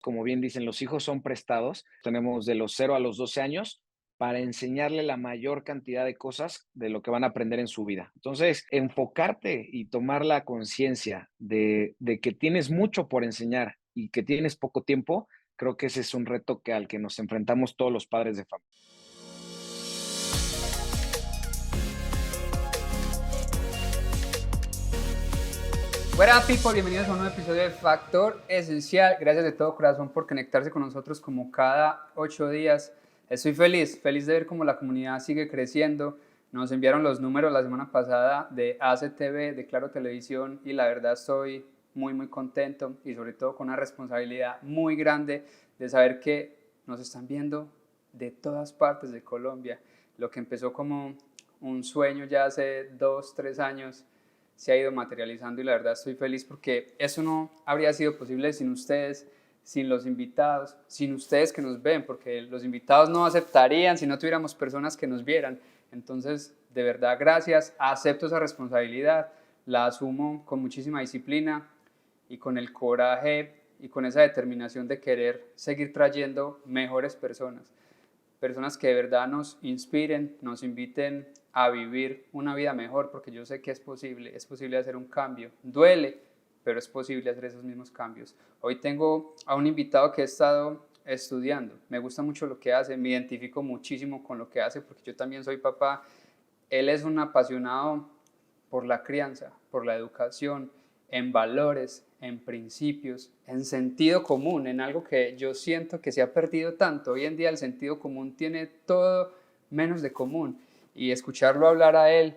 Como bien dicen, los hijos son prestados. Tenemos de los 0 a los 12 años para enseñarle la mayor cantidad de cosas de lo que van a aprender en su vida. Entonces, enfocarte y tomar la conciencia de que tienes mucho por enseñar y que tienes poco tiempo, creo que ese es un reto al que nos enfrentamos todos los padres de familia. What up, people, bienvenidos a un nuevo episodio de Factor Esencial. Gracias de todo corazón por conectarse con nosotros como cada 8 días. Estoy feliz de ver cómo la comunidad sigue creciendo. Nos enviaron los números la semana pasada de ACTV, de Claro Televisión, y la verdad estoy muy contento y sobre todo con una responsabilidad muy grande de saber que nos están viendo de todas partes de Colombia. Lo que empezó como un sueño ya hace 2, 3 años se ha ido materializando y la verdad estoy feliz porque eso no habría sido posible sin ustedes, sin los invitados, sin ustedes que nos ven, porque los invitados no aceptarían si no tuviéramos personas que nos vieran. Entonces, de verdad, gracias, acepto esa responsabilidad, la asumo con muchísima disciplina y con el coraje y con esa determinación de querer seguir trayendo mejores personas que de verdad nos inspiren, nos inviten a vivir una vida mejor, porque yo sé que es posible hacer un cambio. Duele, pero es posible hacer esos mismos cambios. Hoy tengo a un invitado que he estado estudiando, me gusta mucho lo que hace, me identifico muchísimo con lo que hace, porque yo también soy papá. Él es un apasionado por la crianza, por la educación, en valores, en principios, en sentido común, en algo que yo siento que se ha perdido tanto. Hoy en día el sentido común tiene todo menos de común, y escucharlo hablar a él,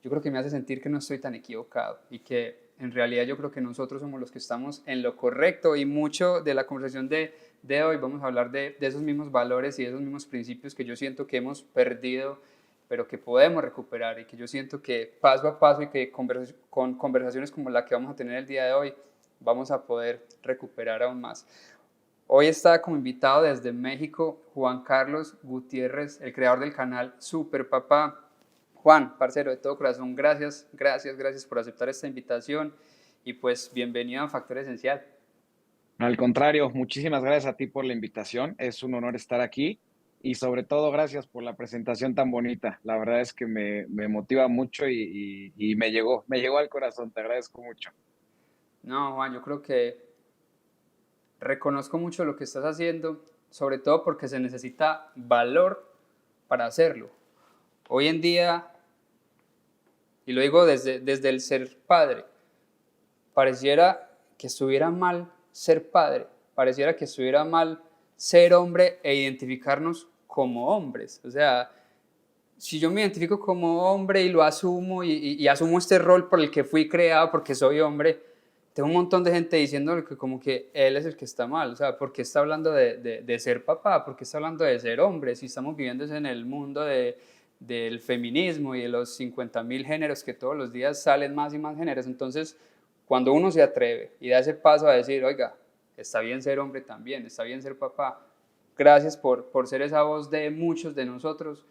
yo creo que me hace sentir que no estoy tan equivocado y que en realidad yo creo que nosotros somos los que estamos en lo correcto, y mucho de la conversación de hoy vamos a hablar de esos mismos valores y de esos mismos principios que yo siento que hemos perdido, pero que podemos recuperar, y que yo siento que paso a paso y que con conversaciones como la que vamos a tener el día de hoy vamos a poder recuperar aún más. Hoy está como invitado desde México Juan Carlos Gutiérrez, el creador del canal Super Papá. Juan, parcero, de todo corazón, gracias por aceptar esta invitación, y pues bienvenido a Factor Esencial. Al contrario, muchísimas gracias a ti por la invitación. Es un honor estar aquí y sobre todo gracias por la presentación tan bonita. La verdad es que me motiva mucho y me llegó al corazón. Te agradezco mucho. No, Juan, yo creo que reconozco mucho lo que estás haciendo, sobre todo porque se necesita valor para hacerlo. Hoy en día, y lo digo desde el ser padre, pareciera que estuviera mal ser padre, pareciera que estuviera mal ser hombre e identificarnos como hombres. O sea, si yo me identifico como hombre y lo asumo y asumo este rol por el que fui creado porque soy hombre, tengo un montón de gente diciendo que como que él es el que está mal. O sea, ¿por qué está hablando de ser papá? ¿Por qué está hablando de ser hombre? Si estamos viviendo en el mundo del feminismo y de los 50.000 géneros, que todos los días salen más y más géneros. Entonces, cuando uno se atreve y da ese paso a decir, oiga, está bien ser hombre también, está bien ser papá, gracias por ser esa voz de muchos de nosotros,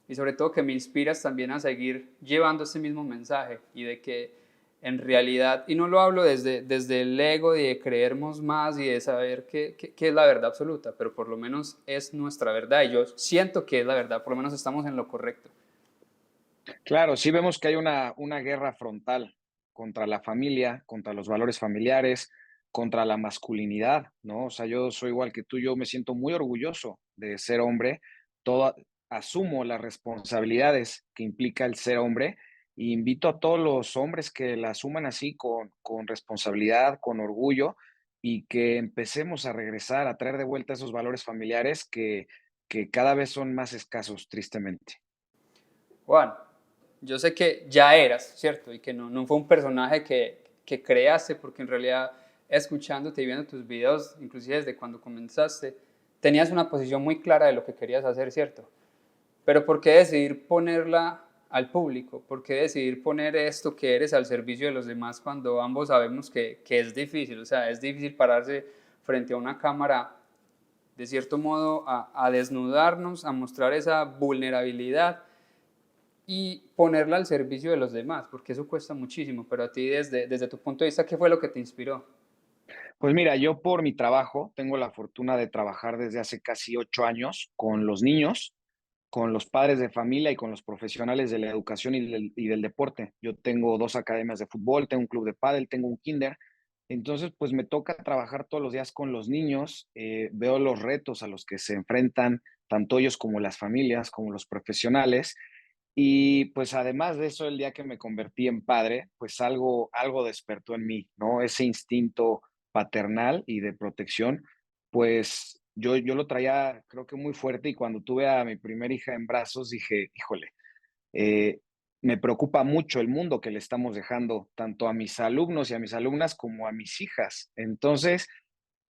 y sobre todo que me inspiras también a seguir llevando este mismo mensaje, y de que en realidad, y no lo hablo desde el ego de creernos más y de saber qué es la verdad absoluta, pero por lo menos es nuestra verdad y yo siento que es la verdad, por lo menos estamos en lo correcto. Claro, sí vemos que hay una guerra frontal contra la familia, contra los valores familiares, contra la masculinidad, ¿no? O sea, yo soy igual que tú, yo me siento muy orgulloso de ser hombre, todo, asumo las responsabilidades que implica el ser hombre e invito a todos los hombres que la asuman así con responsabilidad, con orgullo y que empecemos a regresar, a traer de vuelta esos valores familiares que cada vez son más escasos, tristemente. Juan, yo sé que ya eras, ¿cierto? Y que no fue un personaje que creaste, porque en realidad escuchándote y viendo tus videos, inclusive desde cuando comenzaste, tenías una posición muy clara de lo que querías hacer, ¿cierto? Pero ¿por qué decidir ponerla al público? ¿Por qué decidir poner esto que eres al servicio de los demás cuando ambos sabemos que es difícil? O sea, es difícil pararse frente a una cámara, de cierto modo, a desnudarnos, a mostrar esa vulnerabilidad y ponerla al servicio de los demás, porque eso cuesta muchísimo. Pero a ti, desde tu punto de vista, ¿qué fue lo que te inspiró? Pues mira, yo por mi trabajo tengo la fortuna de trabajar desde hace casi 8 años con los niños, con los padres de familia y con los profesionales de la educación y del deporte. Yo tengo 2 academias de fútbol, tengo un club de pádel, tengo un kinder. Entonces, pues me toca trabajar todos los días con los niños, veo los retos a los que se enfrentan tanto ellos como las familias, como los profesionales. Y pues además de eso, el día que me convertí en padre, pues algo despertó en mí, ¿no? Ese instinto paternal y de protección, pues yo lo traía creo que muy fuerte y cuando tuve a mi primera hija en brazos dije, híjole, eh, me preocupa mucho el mundo que le estamos dejando tanto a mis alumnos y a mis alumnas como a mis hijas. Entonces,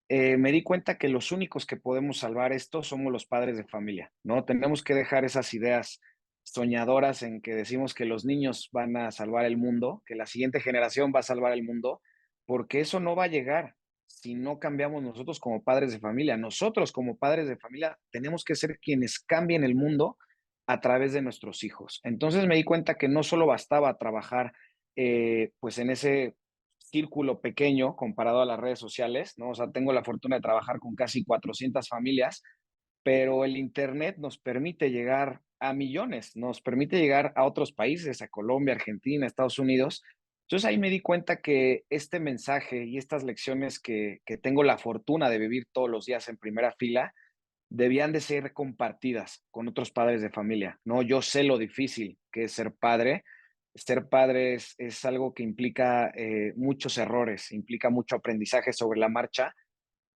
me di cuenta que los únicos que podemos salvar esto somos los padres de familia, ¿no? Tenemos que dejar esas ideas soñadoras en que decimos que los niños van a salvar el mundo, que la siguiente generación va a salvar el mundo, porque eso no va a llegar si no cambiamos nosotros como padres de familia. Nosotros como padres de familia tenemos que ser quienes cambien el mundo a través de nuestros hijos. Entonces me di cuenta que no solo bastaba trabajar pues en ese círculo pequeño comparado a las redes sociales, ¿no? O sea, tengo la fortuna de trabajar con casi 400 familias, pero el Internet nos permite llegar a millones, nos permite llegar a otros países, a Colombia, Argentina, Estados Unidos. Entonces ahí me di cuenta que este mensaje y estas lecciones que tengo la fortuna de vivir todos los días en primera fila, debían de ser compartidas con otros padres de familia, ¿no? Yo sé lo difícil que es ser padre. Ser padre es algo que implica muchos errores, implica mucho aprendizaje sobre la marcha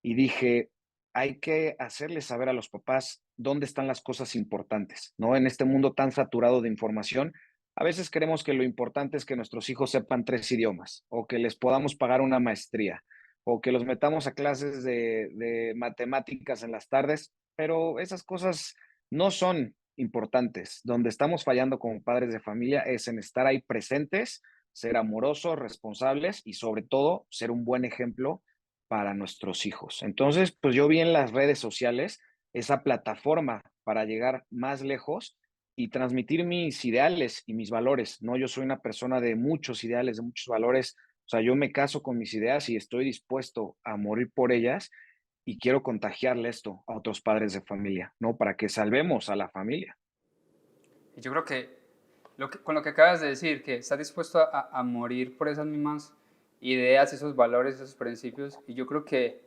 y dije, hay que hacerles saber a los papás dónde están las cosas importantes, ¿no? En este mundo tan saturado de información, a veces queremos que lo importante es que nuestros hijos sepan 3 idiomas o que les podamos pagar una maestría o que los metamos a clases de matemáticas en las tardes, pero esas cosas no son importantes. Donde estamos fallando como padres de familia es en estar ahí presentes, ser amorosos, responsables y sobre todo ser un buen ejemplo para nuestros hijos. Entonces, pues yo vi en las redes sociales esa plataforma para llegar más lejos y transmitir mis ideales y mis valores, ¿no? Yo soy una persona de muchos ideales, de muchos valores, o sea, yo me caso con mis ideas y estoy dispuesto a morir por ellas y quiero contagiarle esto a otros padres de familia, ¿no? Para que salvemos a la familia. Y yo creo que, con lo que acabas de decir, que estás dispuesto a morir por esas mismas ideas, esos valores, esos principios, y yo creo que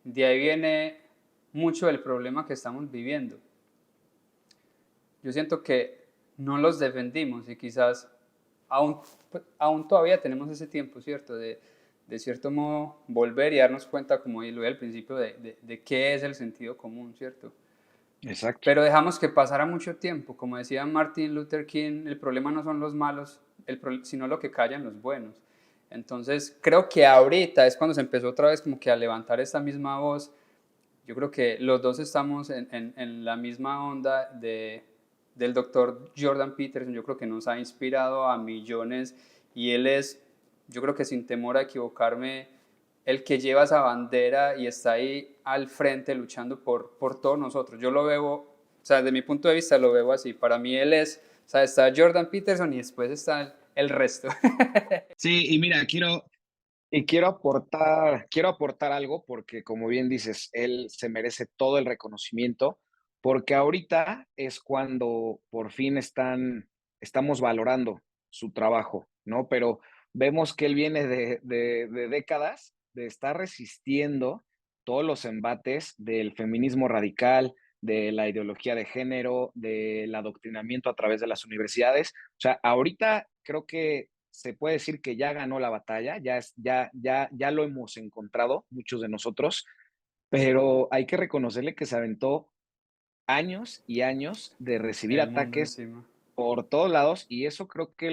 de ahí viene mucho del problema que estamos viviendo. Yo siento que no los defendimos y quizás aún, aún todavía tenemos ese tiempo, ¿cierto? De cierto modo volver y darnos cuenta, como lo al principio, de qué es el sentido común, ¿cierto? Exacto. Pero dejamos que pasara mucho tiempo. Como decía Martin Luther King, el problema no son los malos, sino lo que callan los buenos. Entonces, creo que ahorita es cuando se empezó otra vez como que a levantar esta misma voz. Yo creo que los dos estamos en la misma onda del doctor Jordan Peterson. Yo creo que nos ha inspirado a millones y él es, yo creo que sin temor a equivocarme, el que lleva esa bandera y está ahí al frente luchando por todos nosotros. Yo lo veo, o sea, desde mi punto de vista lo veo así. Para mí él es, o sea, está Jordan Peterson y después está el resto. Sí, y mira, quiero aportar algo porque, como bien dices, él se merece todo el reconocimiento, porque ahorita es cuando por fin estamos valorando su trabajo, ¿no? Pero vemos que él viene de décadas de estar resistiendo todos los embates del feminismo radical, de la ideología de género, del adoctrinamiento a través de las universidades. O sea, ahorita creo que se puede decir que ya ganó la batalla, ya lo hemos encontrado, muchos de nosotros, pero hay que reconocerle que se aventó años y años de recibir El mundo ataques encima. por todos lados y eso creo que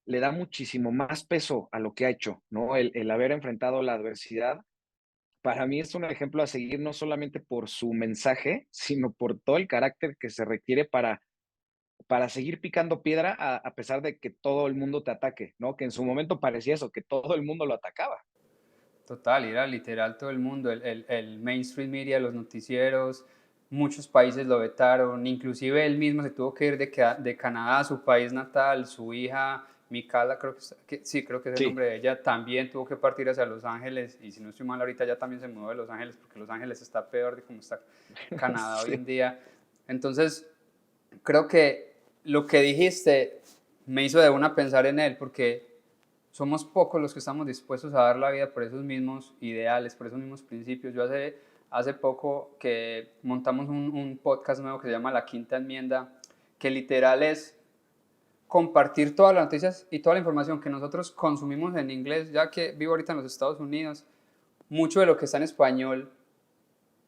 le da muchísimo más peso a lo que ha hecho, ¿no? El haber enfrentado la adversidad, para mí es un ejemplo a seguir no solamente por su mensaje, sino por todo el carácter que se requiere para seguir picando piedra a pesar de que todo el mundo te ataque, ¿no? Que en su momento parecía eso, que todo el mundo lo atacaba. Total, era literal todo el mundo, el mainstream media, los noticieros, muchos países lo vetaron, inclusive él mismo se tuvo que ir de Canadá a su país natal, su hija Micala, creo sí, creo que es el Sí, nombre de ella, también tuvo que partir hacia Los Ángeles, y si no estoy mal ahorita ya también se mudó de Los Ángeles, porque Los Ángeles está peor de como está Canadá hoy en sí, día. Entonces, creo que lo que dijiste me hizo de una pensar en él, porque somos pocos los que estamos dispuestos a dar la vida por esos mismos ideales, por esos mismos principios. Yo hace poco que montamos un podcast nuevo que se llama La Quinta Enmienda, que literal es compartir todas las noticias y toda la información que nosotros consumimos en inglés, ya que vivo ahorita en los Estados Unidos, mucho de lo que está en español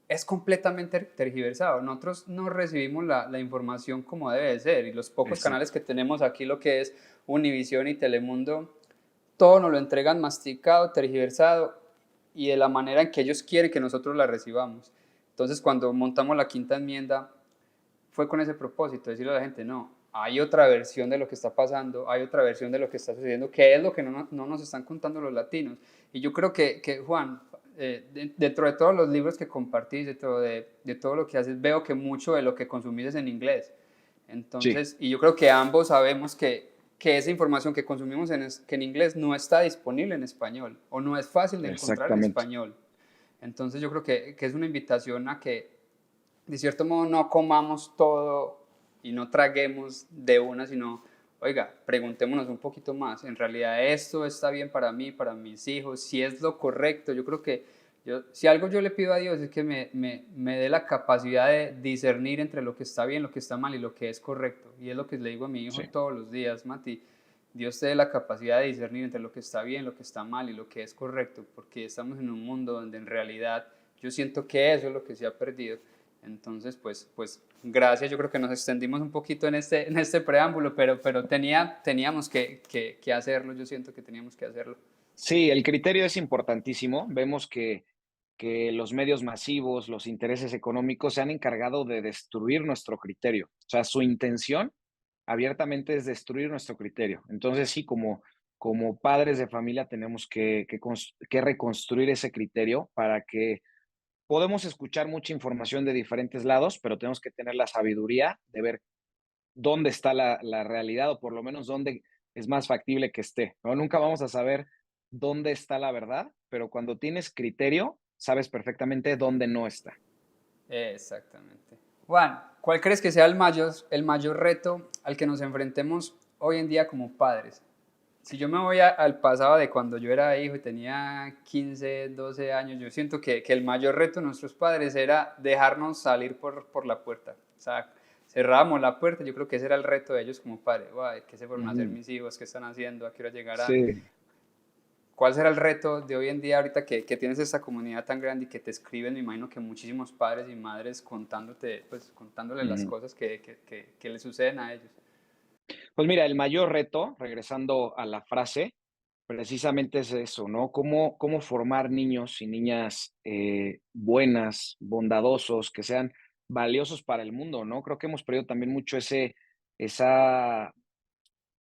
es completamente tergiversado. Nosotros no recibimos la información como debe de ser, y los pocos canales exacto. que tenemos aquí, lo que es Univisión y Telemundo, todo nos lo entregan masticado, tergiversado y de la manera en que ellos quieren que nosotros la recibamos. Entonces, cuando montamos la quinta enmienda, fue con ese propósito, decirle a la gente, no, hay otra versión de lo que está pasando, hay otra versión de lo que está sucediendo, que es lo que no nos están contando los latinos. Y yo creo que Juan, dentro de todos los libros que compartís, de todo lo que haces, veo que mucho de lo que consumís es en inglés. Sí, Entonces, y yo creo que ambos sabemos que esa información que consumimos que en inglés no está disponible en español o no es fácil de encontrar en exactamente. español. Entonces yo creo que es una invitación a que de cierto modo no comamos todo y no traguemos de una, sino, oiga, preguntémonos un poquito más. En realidad esto está bien para mí, para mis hijos, si es lo correcto. Yo creo que si algo yo le pido a Dios es que me dé la capacidad de discernir entre lo que está bien, lo que está mal y lo que es correcto. Y es lo que le digo a mi hijo Sí. todos los días, Mati. Dios te dé la capacidad de discernir entre lo que está bien, lo que está mal y lo que es correcto, porque estamos en un mundo donde en realidad yo siento que eso es lo que se ha perdido. Entonces, pues gracias, yo creo que nos extendimos un poquito en este preámbulo, pero teníamos que hacerlo, yo siento que teníamos que hacerlo. Sí, el criterio es importantísimo. Vemos que los medios masivos, los intereses económicos se han encargado de destruir nuestro criterio. O sea, su intención abiertamente es destruir nuestro criterio. Entonces, sí, como padres de familia tenemos que reconstruir ese criterio para que podemos escuchar mucha información de diferentes lados, pero tenemos que tener la sabiduría de ver dónde está la realidad o por lo menos dónde es más factible que esté, ¿no? Nunca vamos a saber dónde está la verdad, pero cuando tienes criterio, sabes perfectamente dónde no está. Exactamente. Juan, ¿cuál crees que sea el mayor reto al que nos enfrentemos hoy en día como padres? Si yo me voy al pasado de cuando yo era hijo y tenía 15, 12 años, yo siento que el mayor reto de nuestros padres era dejarnos salir por la puerta. O sea, cerrábamos la puerta, yo creo que ese era el reto de ellos como padres. Guay, ¿qué se fueron a hacer Ujú. mis hijos? ¿Qué están haciendo? ¿A qué hora llegarán? Sí. ¿Cuál será el reto de hoy en día ahorita que tienes esta comunidad tan grande y que te escriben? Me imagino que muchísimos padres y madres contándote, pues contándole las Ujú. cosas que les suceden a ellos. Pues mira, el mayor reto, regresando a la frase, precisamente es eso, ¿no? Cómo formar niños y niñas buenas, bondadosos, que sean valiosos para el mundo, ¿no? Creo que hemos perdido también mucho esa,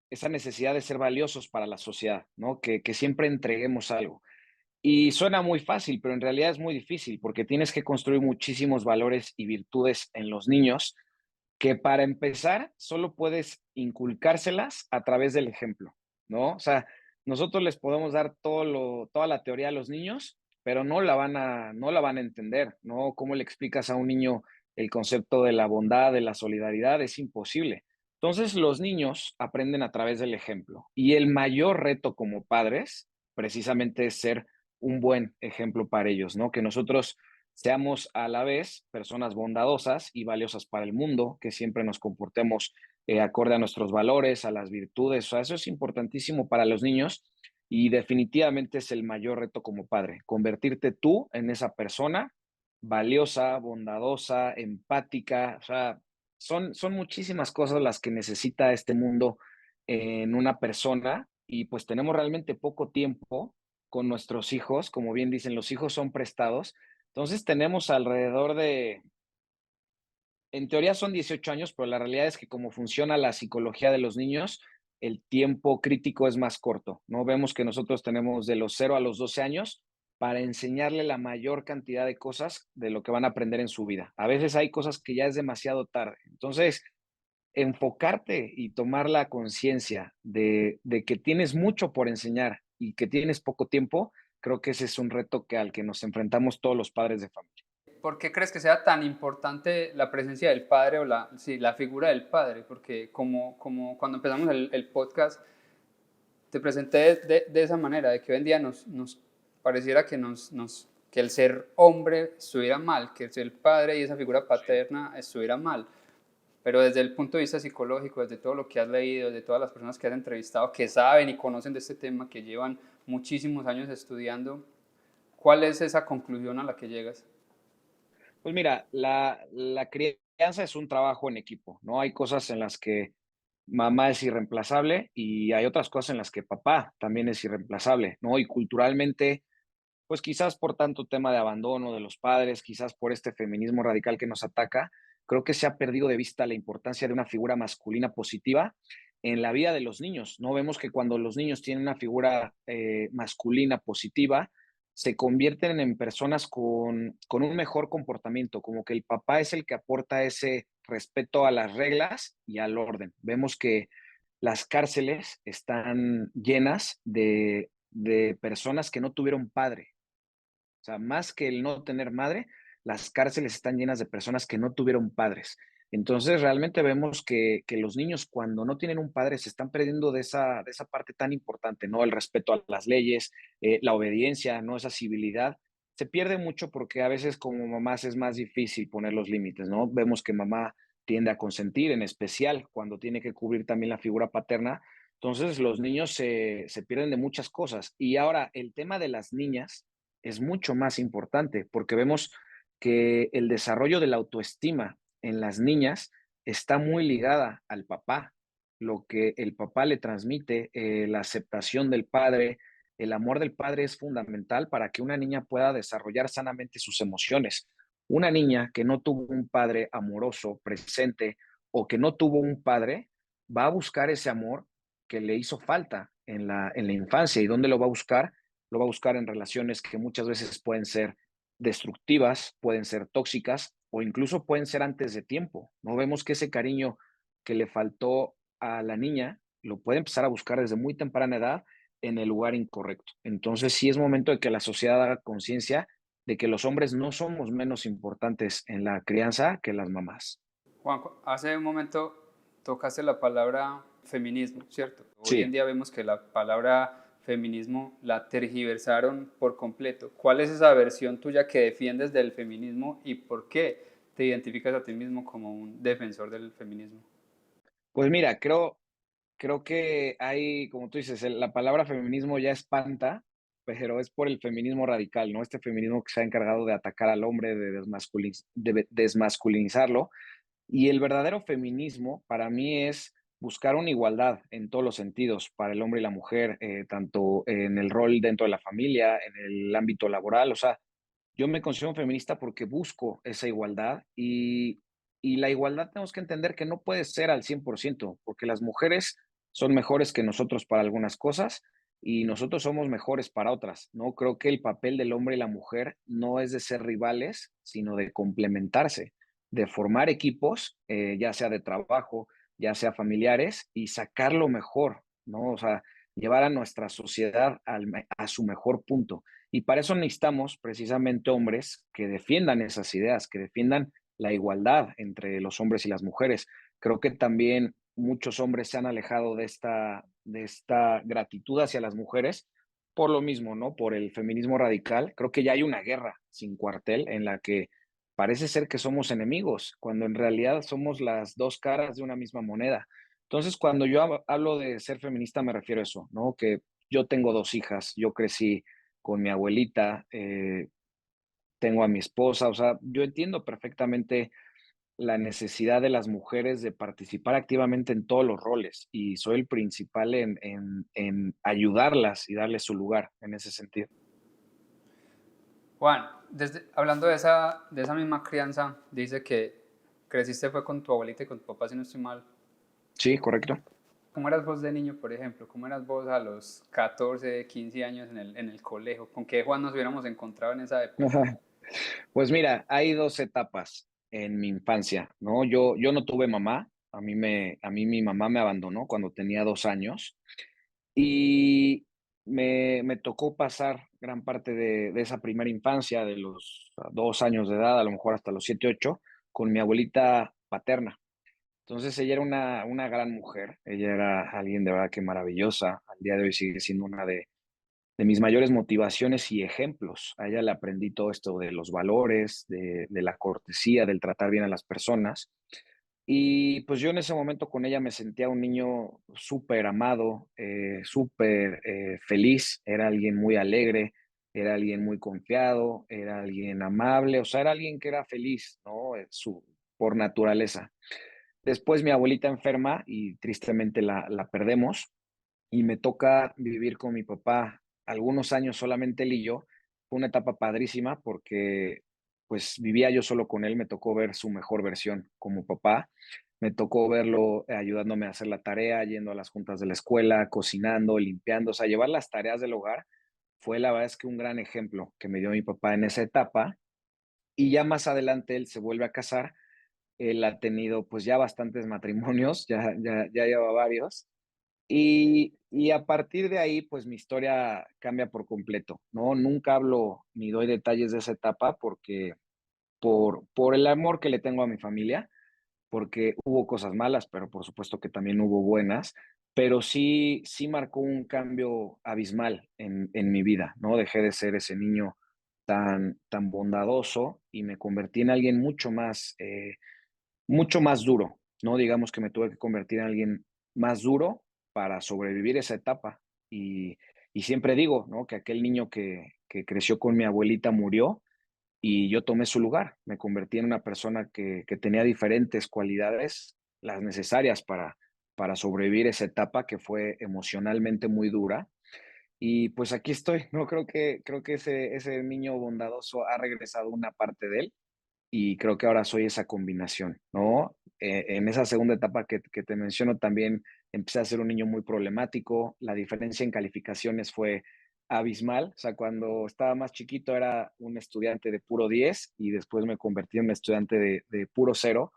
esa necesidad de ser valiosos para la sociedad, ¿no? Que siempre entreguemos algo. Y suena muy fácil, pero en realidad es muy difícil porque tienes que construir muchísimos valores y virtudes en los niños que para empezar solo puedes inculcárselas a través del ejemplo, ¿no? O sea, nosotros les podemos dar toda la teoría a los niños, pero no la van a entender, ¿no? ¿Cómo le explicas a un niño el concepto de la bondad, de la solidaridad? Es imposible. Entonces, los niños aprenden a través del ejemplo y el mayor reto como padres precisamente es ser un buen ejemplo para ellos, ¿no? Que nosotros seamos a la vez personas bondadosas y valiosas para el mundo, que siempre nos comportemos acorde a nuestros valores, a las virtudes. O sea, eso es importantísimo para los niños y definitivamente es el mayor reto como padre, convertirte tú en esa persona valiosa, bondadosa, empática. O sea, son muchísimas cosas las que necesita este mundo en una persona y pues tenemos realmente poco tiempo con nuestros hijos. Como bien dicen, los hijos son prestados, entonces tenemos alrededor de, en teoría son 18 años, pero la realidad es que como funciona la psicología de los niños, el tiempo crítico es más corto, ¿no? Vemos que nosotros tenemos de los 0 a los 12 años para enseñarle la mayor cantidad de cosas de lo que van a aprender en su vida. A veces hay cosas que ya es demasiado tarde. Entonces, enfocarte y tomar la conciencia de que tienes mucho por enseñar y que tienes poco tiempo, creo que ese es un reto al que nos enfrentamos todos los padres de familia. ¿Por qué crees que sea tan importante la presencia del padre o sí, la figura del padre? Porque como cuando empezamos el podcast, te presenté de esa manera, de que hoy en día nos pareciera que, que el ser hombre estuviera mal, que el ser padre y esa figura Sí. paterna estuviera mal. Pero desde el punto de vista psicológico, desde todo lo que has leído, de todas las personas que has entrevistado, que saben y conocen de este tema, que llevan muchísimos años estudiando, ¿cuál es esa conclusión a la que llegas? Pues mira, la crianza es un trabajo en equipo, ¿no? Hay cosas en las que mamá es irreemplazable y hay otras cosas en las que papá también es irreemplazable, ¿no? Y culturalmente, pues quizás por tanto tema de abandono de los padres, quizás por este feminismo radical que nos ataca, creo que se ha perdido de vista la importancia de una figura masculina positiva en la vida de los niños, ¿no? Vemos que cuando los niños tienen una figura masculina positiva, se convierten en personas con un mejor comportamiento, como que el papá es el que aporta ese respeto a las reglas y al orden. Vemos que las cárceles están llenas de personas que no tuvieron padre. O sea, más que el no tener madre, las cárceles están llenas de personas que no tuvieron padres. Entonces, realmente vemos que los niños cuando no tienen un padre se están perdiendo de esa parte tan importante, ¿no? El respeto a las leyes, la obediencia, ¿no? Esa civilidad. Se pierde mucho porque a veces como mamás es más difícil poner los límites, ¿no? Vemos que mamá tiende a consentir, en especial cuando tiene que cubrir también la figura paterna. Entonces, los niños se pierden de muchas cosas. Y ahora, el tema de las niñas es mucho más importante, porque vemos que el desarrollo de la autoestima en las niñas está muy ligada al papá, lo que el papá le transmite, la aceptación del padre, el amor del padre es fundamental para que una niña pueda desarrollar sanamente sus emociones. Una niña que no tuvo un padre amoroso, presente, o que no tuvo un padre, va a buscar ese amor que le hizo falta en la infancia. ¿Y dónde lo va a buscar? Lo va a buscar en relaciones que muchas veces pueden ser destructivas, pueden ser tóxicas o incluso pueden ser antes de tiempo. No vemos que ese cariño que le faltó a la niña lo puede empezar a buscar desde muy temprana edad en el lugar incorrecto. Entonces sí es momento de que la sociedad haga conciencia de que los hombres no somos menos importantes en la crianza que las mamás. Juanjo, hace un momento tocaste la palabra feminismo, ¿cierto? Hoy en Sí, día vemos que la palabra feminismo la tergiversaron por completo. ¿Cuál es esa versión tuya que defiendes del feminismo y por qué te identificas a ti mismo como un defensor del feminismo? pues mira, creo que hay, como tú dices, la palabra feminismo ya espanta, pero es por el feminismo radical, ¿no? Este feminismo que se ha encargado de atacar al hombre, de desmasculinizarlo. Y el verdadero feminismo para mí es buscar una igualdad en todos los sentidos para el hombre y la mujer, tanto en el rol dentro de la familia, en el ámbito laboral. O sea, yo me considero un feminista porque busco esa igualdad y la igualdad tenemos que entender que no puede ser al 100% porque las mujeres son mejores que nosotros para algunas cosas y nosotros somos mejores para otras, ¿no? Creo que el papel del hombre y la mujer no es de ser rivales, sino de complementarse, de formar equipos, ya sea de trabajo, ya sea familiares, y sacar lo mejor, ¿no? O sea, llevar a nuestra sociedad a su mejor punto. Y para eso necesitamos precisamente hombres que defiendan esas ideas, que defiendan la igualdad entre los hombres y las mujeres. Creo que también muchos hombres se han alejado de esta gratitud hacia las mujeres por lo mismo, ¿no? Por el feminismo radical. Creo que ya hay una guerra sin cuartel en la que parece ser que somos enemigos, cuando en realidad somos las dos caras de una misma moneda. Entonces, cuando yo hablo de ser feminista, me refiero a eso, ¿no? Que yo tengo dos hijas, yo crecí con mi abuelita, tengo a mi esposa, o sea, yo entiendo perfectamente la necesidad de las mujeres de participar activamente en todos los roles y soy el principal en ayudarlas y darles su lugar en ese sentido. Juan, hablando de esa misma crianza, dice que creciste fue con tu abuelita y con tu papá, si no estoy mal. Sí, correcto. ¿Cómo eras vos de niño, por ejemplo? ¿Cómo eras vos a los 14, 15 años en el colegio? ¿Con qué Juan nos hubiéramos encontrado en esa época? Pues mira, hay dos etapas en mi infancia, ¿no? Yo no tuve mamá, A mí mi mamá me abandonó cuando tenía 2 años y me tocó pasar gran parte de esa primera infancia, de los 2 años de edad, a lo mejor hasta los 7 8 con mi abuelita paterna. Entonces, ella era una gran mujer, ella era alguien de verdad que maravillosa, al día de hoy sigue siendo una de mis mayores motivaciones y ejemplos. A ella le aprendí todo esto de los valores, de la cortesía, del tratar bien a las personas. Y pues yo en ese momento con ella me sentía un niño súper amado, súper feliz, era alguien muy alegre, era alguien muy confiado, era alguien amable, o sea, era alguien que era feliz, ¿no? Por naturaleza. Después mi abuelita enferma y tristemente la perdemos y me toca vivir con mi papá algunos años solamente él y yo. Fue una etapa padrísima porque pues vivía yo solo con él, me tocó ver su mejor versión como papá, me tocó verlo ayudándome a hacer la tarea, yendo a las juntas de la escuela, cocinando, limpiando, o sea, llevar las tareas del hogar. Fue la verdad es que un gran ejemplo que me dio mi papá en esa etapa y ya más adelante él se vuelve a casar. Él ha tenido pues ya bastantes matrimonios, ya lleva varios y a partir de ahí, pues, mi historia cambia por completo, ¿no? Nunca hablo ni doy detalles de esa etapa porque por el amor que le tengo a mi familia, porque hubo cosas malas, pero por supuesto que también hubo buenas, pero sí marcó un cambio abismal en mi vida, ¿no? Dejé de ser ese niño tan bondadoso y me convertí en alguien mucho más duro, ¿no? Digamos que me tuve que convertir en alguien más duro para sobrevivir esa etapa. Y, y siempre digo, ¿no? Que aquel niño que creció con mi abuelita murió y yo tomé su lugar. Me convertí en una persona que tenía diferentes cualidades, las necesarias para sobrevivir esa etapa que fue emocionalmente muy dura. Y pues aquí estoy, ¿no? Creo que ese niño bondadoso ha regresado una parte de él y creo que ahora soy esa combinación, ¿no? En esa segunda etapa que te menciono también empecé a ser un niño muy problemático, la diferencia en calificaciones fue abismal, o sea, cuando estaba más chiquito era un estudiante de puro 10 y después me convertí en un estudiante de puro cero.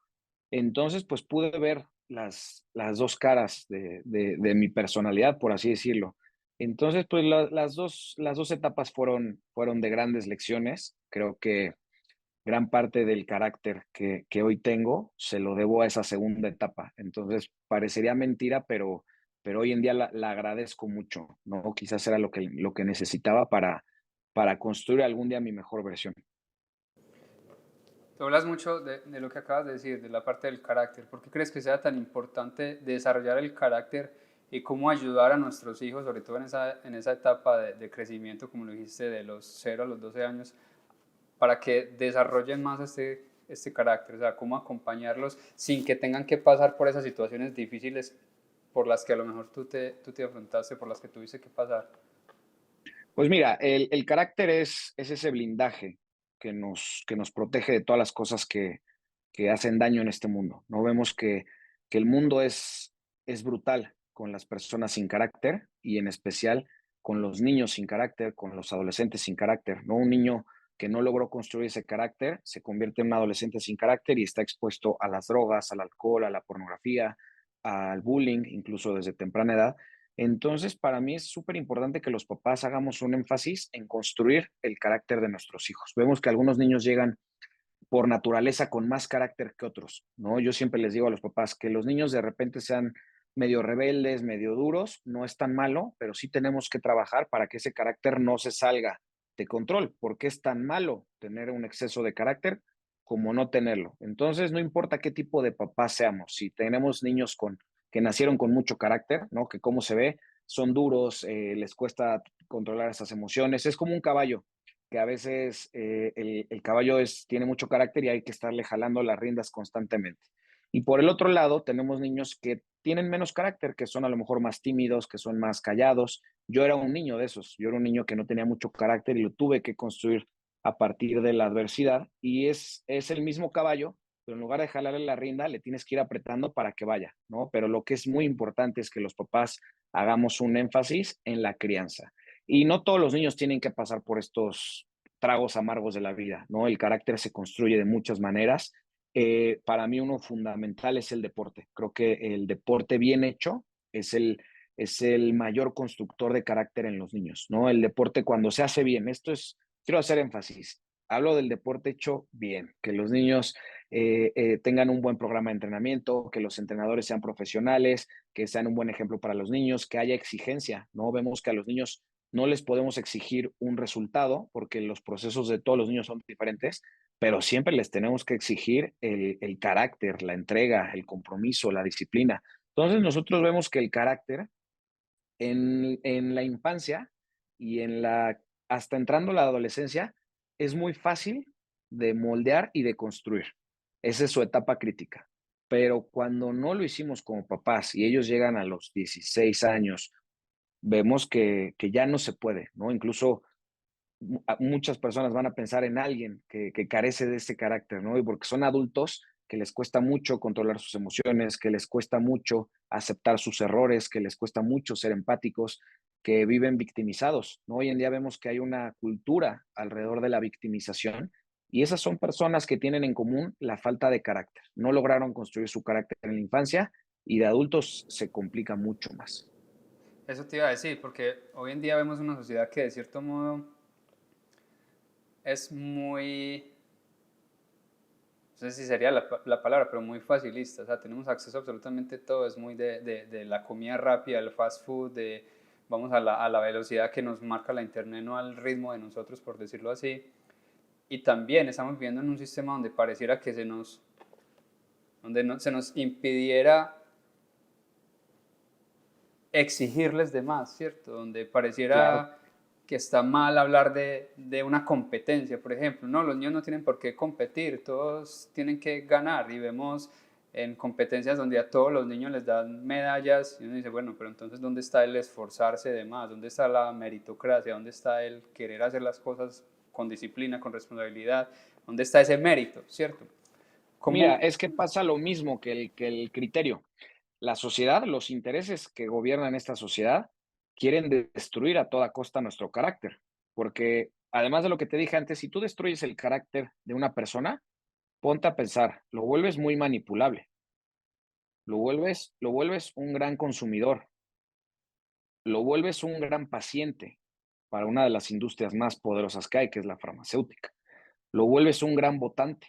Entonces, pues pude ver las dos caras de mi personalidad, por así decirlo. Entonces, pues las dos etapas fueron de grandes lecciones. Creo que gran parte del carácter que hoy tengo se lo debo a esa segunda etapa. Entonces, parecería mentira, pero hoy en día la agradezco mucho, ¿no? Quizás era lo que necesitaba para construir algún día mi mejor versión. Tú hablas mucho de lo que acabas de decir, de la parte del carácter. ¿Por qué crees que sea tan importante desarrollar el carácter y cómo ayudar a nuestros hijos, sobre todo en esa etapa de crecimiento, como lo dijiste, de los 0 a los 12 años, para que desarrollen más este carácter? O sea, cómo acompañarlos sin que tengan que pasar por esas situaciones difíciles por las que a lo mejor tú te afrontaste, por las que tuviste que pasar. Pues mira, el carácter es ese blindaje que nos protege de todas las cosas que hacen daño en este mundo. No vemos que el mundo es brutal con las personas sin carácter y en especial con los niños sin carácter, con los adolescentes sin carácter, ¿no? Un niño que no logró construir ese carácter se convierte en un adolescente sin carácter y está expuesto a las drogas, al alcohol, a la pornografía, al bullying, incluso desde temprana edad. Entonces, para mí es súper importante que los papás hagamos un énfasis en construir el carácter de nuestros hijos. Vemos que algunos niños llegan por naturaleza con más carácter que otros, ¿no? Yo siempre les digo a los papás que los niños de repente sean medio rebeldes, medio duros, no es tan malo, pero sí tenemos que trabajar para que ese carácter no se salga de control, porque es tan malo tener un exceso de carácter como no tenerlo. Entonces, no importa qué tipo de papás seamos, si tenemos niños que nacieron con mucho carácter, ¿no? Que como se ve, son duros, les cuesta controlar esas emociones, es como un caballo que a veces el caballo tiene mucho carácter y hay que estarle jalando las riendas constantemente. Y por el otro lado, tenemos niños que tienen menos carácter, que son a lo mejor más tímidos, que son más callados. Yo era un niño de esos, yo era un niño que no tenía mucho carácter y lo tuve que construir a partir de la adversidad. Y es el mismo caballo, pero en lugar de jalarle la rienda, le tienes que ir apretando para que vaya, ¿no? Pero lo que es muy importante es que los papás hagamos un énfasis en la crianza. Y no todos los niños tienen que pasar por estos tragos amargos de la vida, ¿no? El carácter se construye de muchas maneras Para mí uno fundamental es el deporte. Creo que el deporte bien hecho es el mayor constructor de carácter en los niños, ¿no? El deporte cuando se hace bien, quiero hacer énfasis, hablo del deporte hecho bien, que los niños tengan un buen programa de entrenamiento, que los entrenadores sean profesionales, que sean un buen ejemplo para los niños, que haya exigencia, ¿no? Vemos que a los niños no les podemos exigir un resultado porque los procesos de todos los niños son diferentes, pero siempre les tenemos que exigir el carácter, la entrega, el compromiso, la disciplina. Entonces nosotros vemos que el carácter en la infancia y hasta entrando la adolescencia es muy fácil de moldear y de construir. Esa es su etapa crítica. Pero cuando no lo hicimos como papás y ellos llegan a los 16 años, vemos que ya no se puede, ¿no? Incluso muchas personas van a pensar en alguien que carece de ese carácter, ¿no? Y porque son adultos que les cuesta mucho controlar sus emociones, que les cuesta mucho aceptar sus errores, que les cuesta mucho ser empáticos, que viven victimizados, ¿no? Hoy en día vemos que hay una cultura alrededor de la victimización y esas son personas que tienen en común la falta de carácter. No lograron construir su carácter en la infancia y de adultos se complica mucho más. Eso te iba a decir, porque hoy en día vemos una sociedad que de cierto modo es muy, no sé si sería la palabra, pero muy facilista. O sea, tenemos acceso a absolutamente todo, es muy de la comida rápida, el fast food, de vamos a la velocidad que nos marca la internet, no al ritmo de nosotros, por decirlo así. Y también estamos viviendo en un sistema donde pareciera que se nos impidiera exigirles de más, ¿cierto? Donde Claro. pareciera que está mal hablar de una competencia, por ejemplo. No, los niños no tienen por qué competir, todos tienen que ganar y vemos en competencias donde a todos los niños les dan medallas y uno dice, bueno, pero entonces ¿dónde está el esforzarse de más? ¿Dónde está la meritocracia? ¿Dónde está el querer hacer las cosas con disciplina, con responsabilidad? ¿Dónde está ese mérito, cierto? Mira, ¿Cómo? es que pasa lo mismo que el criterio. La sociedad, los intereses que gobiernan esta sociedad, quieren destruir a toda costa nuestro carácter, porque además de lo que te dije antes, si tú destruyes el carácter de una persona, ponte a pensar, lo vuelves muy manipulable, lo vuelves un gran consumidor, lo vuelves un gran paciente para una de las industrias más poderosas que hay, que es la farmacéutica. Lo vuelves un gran votante,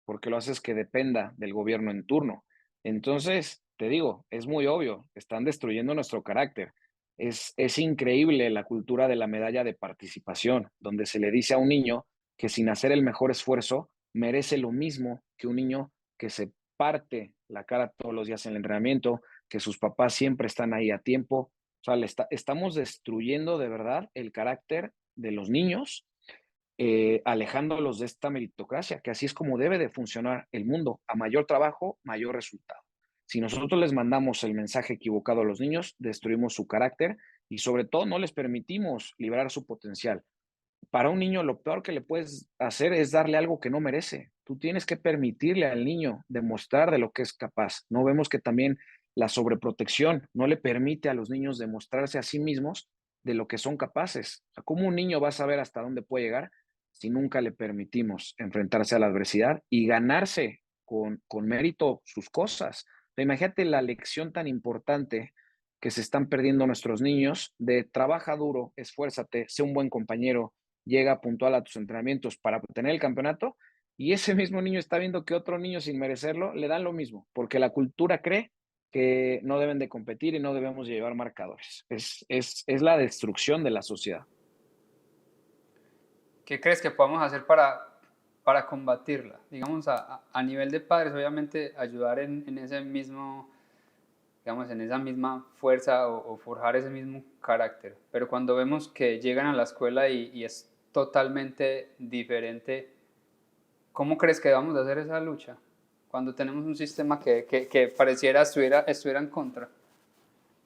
porque lo haces que dependa del gobierno en turno. Entonces, te digo, es muy obvio, están destruyendo nuestro carácter. Es increíble la cultura de la medalla de participación, donde se le dice a un niño que sin hacer el mejor esfuerzo merece lo mismo que un niño que se parte la cara todos los días en el entrenamiento, que sus papás siempre están ahí a tiempo. O sea, estamos destruyendo de verdad el carácter de los niños, alejándolos de esta meritocracia, que así es como debe de funcionar el mundo. A mayor trabajo, mayor resultado. Si nosotros les mandamos el mensaje equivocado a los niños, destruimos su carácter y sobre todo no les permitimos liberar su potencial. Para un niño lo peor que le puedes hacer es darle algo que no merece. Tú tienes que permitirle al niño demostrar de lo que es capaz. No vemos que también la sobreprotección no le permite a los niños demostrarse a sí mismos de lo que son capaces. O sea, ¿cómo un niño va a saber hasta dónde puede llegar si nunca le permitimos enfrentarse a la adversidad y ganarse con mérito sus cosas? O sea, imagínate la lección tan importante que se están perdiendo nuestros niños de trabaja duro, esfuérzate, sé un buen compañero, llega puntual a tus entrenamientos para obtener el campeonato y ese mismo niño está viendo que otro niño sin merecerlo le dan lo mismo, porque la cultura cree que no deben de competir y no debemos llevar marcadores. Es la destrucción de la sociedad. ¿Qué crees que podamos hacer para combatirla? Digamos, a nivel de padres, obviamente, ayudar en ese mismo, digamos, en esa misma fuerza o forjar ese mismo carácter. Pero cuando vemos que llegan a la escuela y es totalmente diferente, ¿cómo crees que vamos a hacer esa lucha? Cuando tenemos un sistema que pareciera estuviera en contra.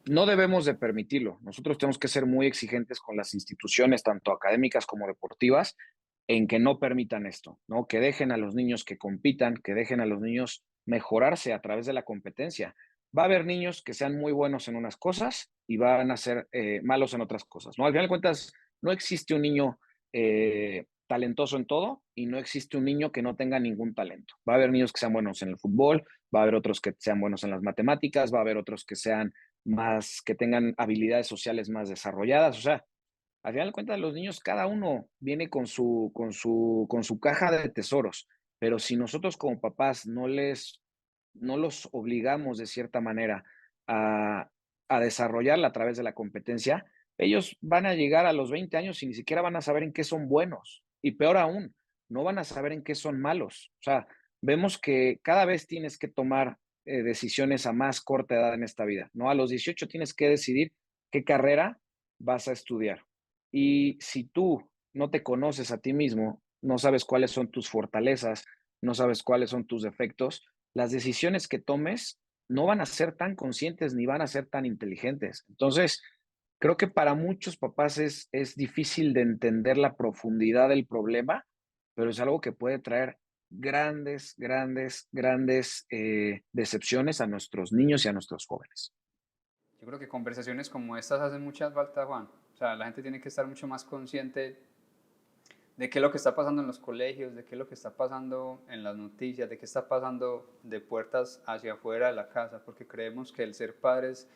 No debemos de permitirlo. Nosotros tenemos que ser muy exigentes con las instituciones, tanto académicas como deportivas, en que no permitan esto, ¿no? Que dejen a los niños que compitan, que dejen a los niños mejorarse a través de la competencia. Va a haber niños que sean muy buenos en unas cosas y van a ser malos en otras cosas, ¿no? Al final de cuentas, no existe un niño talentoso en todo y no existe un niño que no tenga ningún talento. Va a haber niños que sean buenos en el fútbol, va a haber otros que sean buenos en las matemáticas, va a haber otros que sean más, que tengan habilidades sociales más desarrolladas. O sea, al final de cuentas, los niños, cada uno viene con su caja de tesoros, pero si nosotros como papás no los obligamos de cierta manera a, a desarrollarla a través de la competencia, ellos van a llegar a los 20 años y ni siquiera van a saber en qué son buenos. Y peor aún, no van a saber en qué son malos. O sea, vemos que cada vez tienes que tomar decisiones a más corta edad en esta vida, ¿no? A los 18 tienes que decidir qué carrera vas a estudiar. Y si tú no te conoces a ti mismo, no sabes cuáles son tus fortalezas, no sabes cuáles son tus defectos, las decisiones que tomes no van a ser tan conscientes ni van a ser tan inteligentes. Entonces, creo que para muchos papás es difícil de entender la profundidad del problema, pero es algo que puede traer grandes, grandes, grandes decepciones a nuestros niños y a nuestros jóvenes. Yo creo que conversaciones como estas hacen mucha falta, Juan. O sea, la gente tiene que estar mucho más consciente de qué es lo que está pasando en los colegios, de qué es lo que está pasando en las noticias, de qué está pasando de puertas hacia afuera de la casa, porque creemos que el ser padres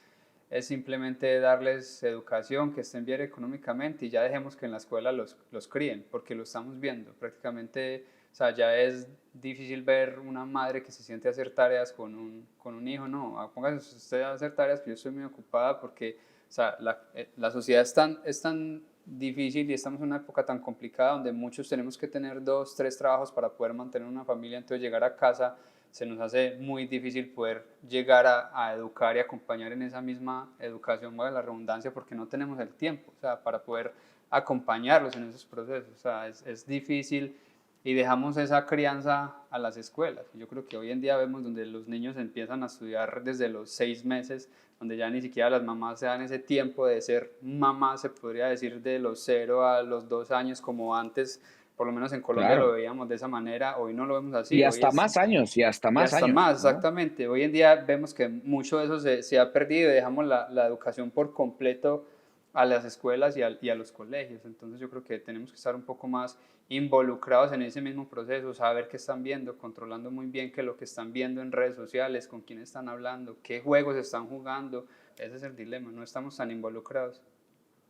es simplemente darles educación, que estén bien económicamente y ya dejemos que en la escuela los críen, porque lo estamos viendo prácticamente. O sea, ya es difícil ver una madre que se siente a hacer tareas con un hijo. No, póngase usted a hacer tareas que yo estoy muy ocupada porque, o sea, la sociedad es tan difícil y estamos en una época tan complicada donde muchos tenemos que tener dos, tres trabajos para poder mantener una familia. Entonces llegar a casa se nos hace muy difícil poder llegar a educar y acompañar en esa misma educación, vale la redundancia, porque no tenemos el tiempo, o sea, para poder acompañarlos en esos procesos. O sea, es difícil y dejamos esa crianza a las escuelas. Yo creo que hoy en día vemos donde los niños empiezan a estudiar desde los 6 meses, donde ya ni siquiera las mamás se dan ese tiempo de ser mamá, se podría decir, de los 0 a los 2 años, como antes, por lo menos en Colombia lo Claro. veíamos de esa manera. Hoy no lo vemos Y así, hoy hasta es más años, y hasta y más hasta años, más, ¿no? exactamente. Hoy en día vemos que mucho de eso se ha perdido y dejamos la educación por completo a las escuelas y a los colegios. Entonces yo creo que tenemos que estar un poco más involucrados en ese mismo proceso, saber qué están viendo, controlando muy bien qué es lo que están viendo en redes sociales, con quién están hablando, qué juegos están jugando. Ese es el dilema, no estamos tan involucrados.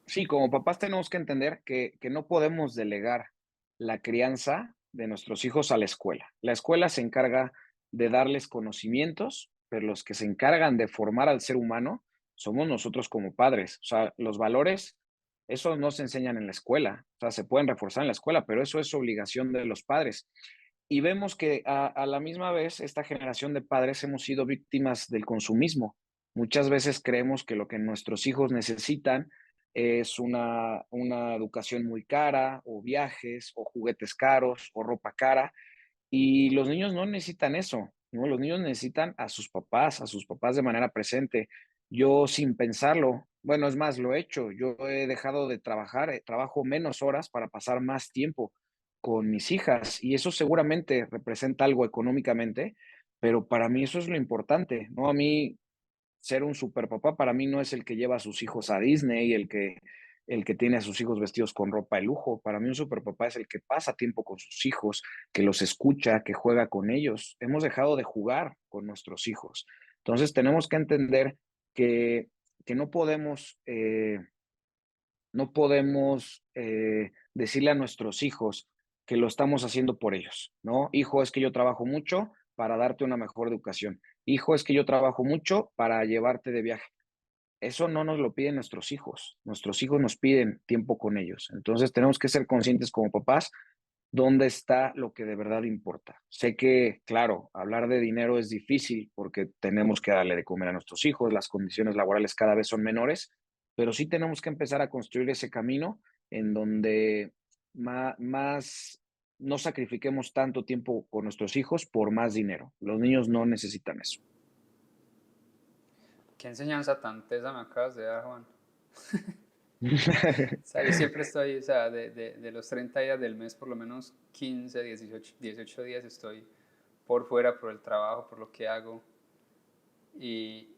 Sí, como papás tenemos que entender que no podemos delegar la crianza de nuestros hijos a la escuela. La escuela se encarga de darles conocimientos, pero los que se encargan de formar al ser humano somos nosotros como padres. O sea, los valores, eso no se enseñan en la escuela. O sea, se pueden reforzar en la escuela, pero eso es obligación de los padres. Y vemos que a la misma vez esta generación de padres hemos sido víctimas del consumismo. Muchas veces creemos que lo que nuestros hijos necesitan es una educación muy cara, o viajes, o juguetes caros, o ropa cara, y los niños no necesitan eso, ¿no? Los niños necesitan a sus papás de manera presente. Yo sin pensarlo, bueno, es más, lo he hecho, yo he dejado de trabajar, trabajo menos horas para pasar más tiempo con mis hijas y eso seguramente representa algo económicamente, pero para mí eso es lo importante, ¿no? A mí ser un superpapá para mí no es el que lleva a sus hijos a Disney, el que tiene a sus hijos vestidos con ropa de lujo. Para mí un superpapá es el que pasa tiempo con sus hijos, que los escucha, que juega con ellos. Hemos dejado de jugar con nuestros hijos. Entonces tenemos que entender que, que no podemos decirle a nuestros hijos que lo estamos haciendo por ellos, ¿no? Hijo, es que yo trabajo mucho para darte una mejor educación. Hijo, es que yo trabajo mucho para llevarte de viaje. Eso no nos lo piden nuestros hijos. Nuestros hijos nos piden tiempo con ellos. Entonces tenemos que ser conscientes como papás dónde está lo que de verdad importa. Sé que, claro, hablar de dinero es difícil porque tenemos que darle de comer a nuestros hijos, las condiciones laborales cada vez son menores, pero sí tenemos que empezar a construir ese camino en donde más no sacrifiquemos tanto tiempo con nuestros hijos por más dinero. Los niños no necesitan eso. ¿Qué enseñanza tan tesa me acabas de dar, Juan? O sea, yo siempre estoy, o sea, de los 30 días del mes, por lo menos 15, 18 días estoy por fuera, por el trabajo, por lo que hago. Y,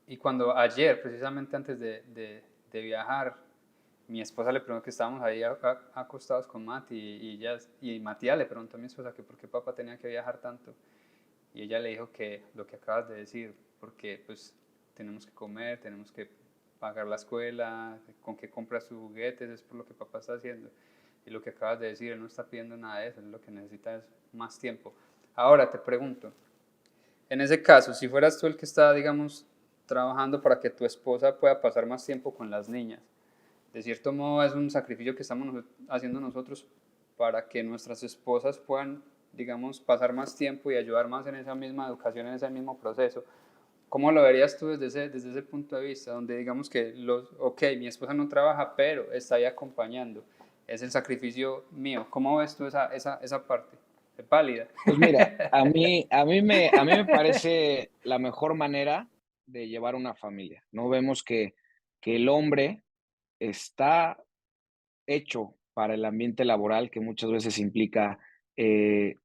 y cuando ayer, precisamente antes de viajar, mi esposa le preguntó que estábamos ahí acostados con Mati y Matías le preguntó a mi esposa que por qué papá tenía que viajar tanto y ella le dijo que lo que acabas de decir, porque pues tenemos que comer, tenemos que pagar la escuela, con qué compra sus juguetes, es por lo que papá está haciendo. Y lo que acabas de decir, él no está pidiendo nada de eso, él lo que necesita es más tiempo. Ahora te pregunto, en ese caso, si fueras tú el que está, digamos, trabajando para que tu esposa pueda pasar más tiempo con las niñas, de cierto modo es un sacrificio que estamos haciendo nosotros para que nuestras esposas puedan, digamos, pasar más tiempo y ayudar más en esa misma educación, en ese mismo proceso. ¿Cómo lo verías tú desde ese punto de vista? Donde digamos que, ok, mi esposa no trabaja, pero está ahí acompañando. Es el sacrificio mío. ¿Cómo ves tú esa parte? ¿Es válida? Pues mira, a mí me parece la mejor manera de llevar una familia, ¿no? Vemos que el hombre está hecho para el ambiente laboral, que muchas veces implica, eh,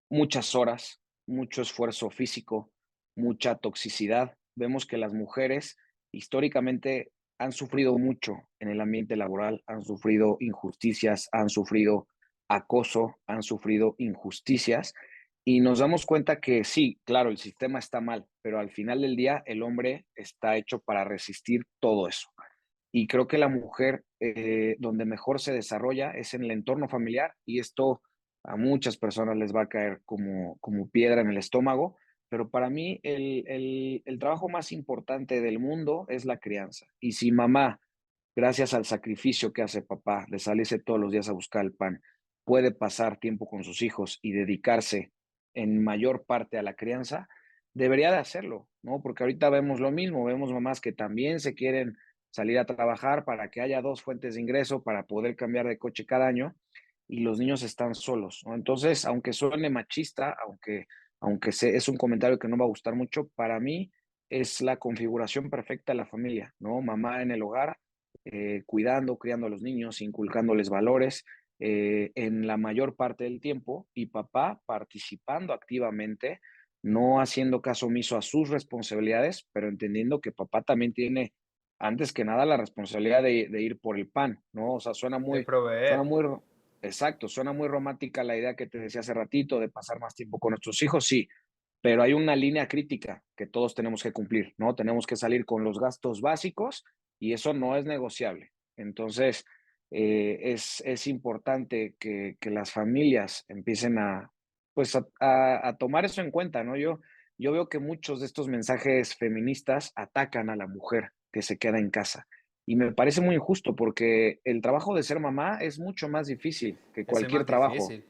muchas horas, mucho esfuerzo físico, mucha toxicidad. Vemos que las mujeres históricamente han sufrido mucho en el ambiente laboral, han sufrido injusticias, han sufrido acoso, han sufrido injusticias y nos damos cuenta que sí, claro, el sistema está mal, pero al final del día el hombre está hecho para resistir todo eso. Y creo que la mujer, donde mejor se desarrolla es en el entorno familiar y esto a muchas personas les va a caer como piedra en el estómago, pero para mí el trabajo más importante del mundo es la crianza. Y si mamá, gracias al sacrificio que hace papá de salirse todos los días a buscar el pan, puede pasar tiempo con sus hijos y dedicarse en mayor parte a la crianza, debería de hacerlo, ¿no? Porque ahorita vemos lo mismo, vemos mamás que también se quieren salir a trabajar para que haya 2 fuentes de ingreso para poder cambiar de coche cada año, y los niños están solos, ¿no? Entonces, aunque suene machista, aunque es un comentario que no va a gustar mucho, para mí es la configuración perfecta de la familia, ¿no? Mamá en el hogar, cuidando, criando a los niños, inculcándoles valores, en la mayor parte del tiempo, y papá participando activamente, no haciendo caso omiso a sus responsabilidades, pero entendiendo que papá también tiene antes que nada la responsabilidad de ir por el pan, ¿no? O sea, De suena proveer. muy, exacto, suena muy romántica la idea que te decía hace ratito de pasar más tiempo con nuestros hijos, sí, pero hay una línea crítica que todos tenemos que cumplir, ¿no? Tenemos que salir con los gastos básicos y eso no es negociable. Entonces, es importante que las familias empiecen a, pues, a tomar eso en cuenta, ¿no? Yo veo que muchos de estos mensajes feministas atacan a la mujer que se queda en casa. Y me parece muy injusto porque el trabajo de ser mamá es mucho más difícil que Es el cualquier más trabajo. difícil.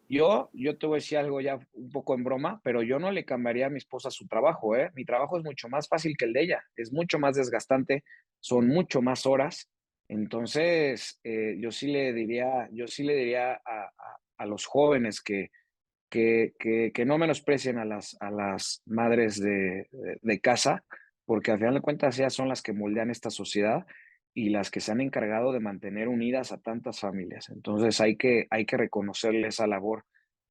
Yo te voy a decir algo ya un poco en broma, pero yo no le cambiaría a mi esposa su trabajo, ¿eh? Mi trabajo es mucho más fácil que el de ella, es mucho más desgastante, son mucho más horas. Entonces, yo sí le diría a los jóvenes que no menosprecien a las madres de casa, porque al final de cuentas ellas son las que moldean esta sociedad y las que se han encargado de mantener unidas a tantas familias. Entonces hay que reconocerle esa labor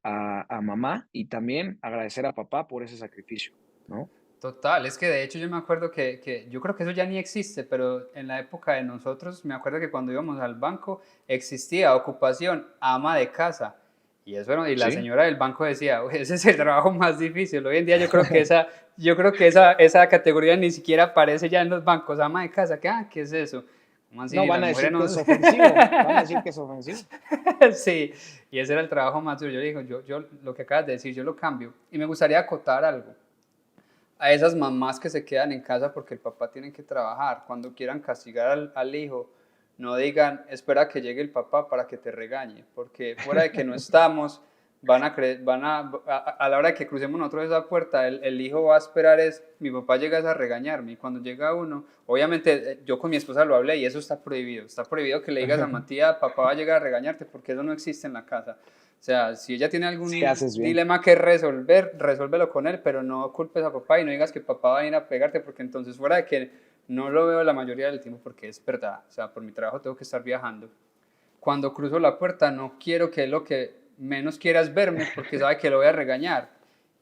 a mamá y también agradecer a papá por ese sacrificio, ¿no? Total, es que de hecho yo me acuerdo que yo creo que eso ya ni existe, pero en la época de nosotros me acuerdo que cuando íbamos al banco existía ocupación ama de casa. Y eso y la Sí, señora del banco decía: "Uy, ese es el trabajo más difícil". Hoy en día yo creo que esa categoría ni siquiera aparece ya en los bancos, ama de casa. ¿Qué es eso? ¿Cómo no así? van Las a mujeres decir que no. es ofensivo, van a decir que es ofensivo. Sí, y ese era el trabajo más duro. Yo digo, yo lo que acabas de decir, yo lo cambio. Y me gustaría acotar algo a esas mamás que se quedan en casa porque el papá tiene que trabajar. Cuando quieran castigar al hijo, no digan, espera que llegue el papá para que te regañe, porque fuera de que no estamos, a la hora de que crucemos nosotros esa puerta, el hijo va a esperar mi papá llega a regañarme, y cuando llega uno, obviamente yo con mi esposa lo hablé y eso está prohibido que le digas a Matías, papá va a llegar a regañarte, porque eso no existe en la casa. O sea, si ella tiene Sí, algún haces bien. dilema que resolver, resuélvelo con él, pero no culpes a papá y no digas que papá va a ir a pegarte, porque entonces fuera de que no lo veo la mayoría del tiempo, porque es verdad, o sea, por mi trabajo tengo que estar viajando. Cuando cruzo la puerta no quiero que lo que menos quieras verme porque sabe que lo voy a regañar.